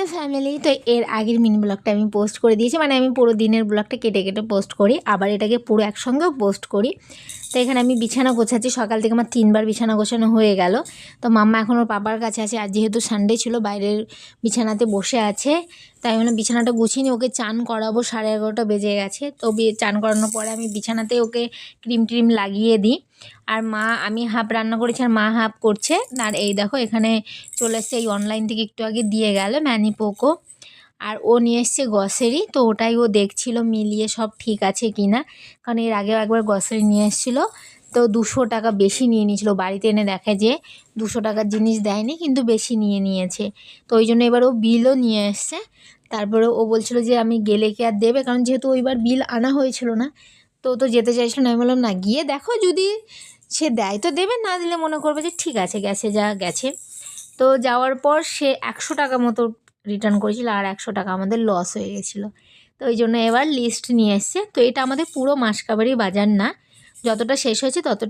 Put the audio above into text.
Hello family, তো এর আগের মিনি ব্লগটা আমি পোস্ট করে দিয়েছি, মানে আমি পুরো দিনের ব্লগটা কেটে কেটে পোস্ট করি, আবার এটাকে পুরো একসঙ্গেও পোস্ট করি। তো এখানে আমি বিছানা গোছাচ্ছি, সকাল থেকে আমার 3বার বিছানা গোছানো হয়ে গেল। তো মাম্মা এখন ওর পাপার কাছে আছে, আর যেহেতু সানডে ছিল বাইরের বিছানাতে বসে আছে, তাই মানে বিছানাটা গুছিয়ে নিয়ে ওকে চান করাবো। 11:30 বেজে গেছে। তো চান করানোর পরে আমি বিছানাতে ওকে ক্রিম ট্রিম লাগিয়ে দিই। আর আমি হাফ রান্না করেছি আর মা হাফ করছে। আর এই দেখো এখানে চলে এসছে, এই অনলাইন থেকে একটু আগে দিয়ে গেল ম্যানি পোকো, আর ও নিয়ে এসছে গ্রসারি। তো ওটাই ও দেখছিল মিলিয়ে সব ঠিক আছে কি না, কারণ এর আগেও একবার গ্রসারি নিয়ে এসেছিলো, তো 200 টাকা বেশি নিয়ে নিয়েছিল। বাড়িতে এনে দেখে যে 200 টাকার জিনিস দেয়নি, কিন্তু বেশি নিয়ে নিয়েছে। তো ওই জন্য এবার ও বিলও নিয়ে এসছে। তারপরে ও বলছিল যে আমি গেলে কি আর দেবে, কারণ যেহেতু ওইবার বিল আনা হয়েছিল না, তো যেতে চাইছিল না। আমি বললাম না, গিয়ে দেখো, যদি সে দেয় তো দেবে, না দিলে মনে করবে যে ঠিক আছে গেছে যা গেছে। তো যাওয়ার পর সে 100 টাকা মতো রিটার্ন করেছিল, আর 100 টাকা আমাদের লস হয়ে গেছিলো। তো ওই জন্য এবার লিস্ট নিয়ে এসছে। তো এটা আমাদের পুরো মাসকাবারি বাজার না, যতটা শেষ হয়েছে ততটা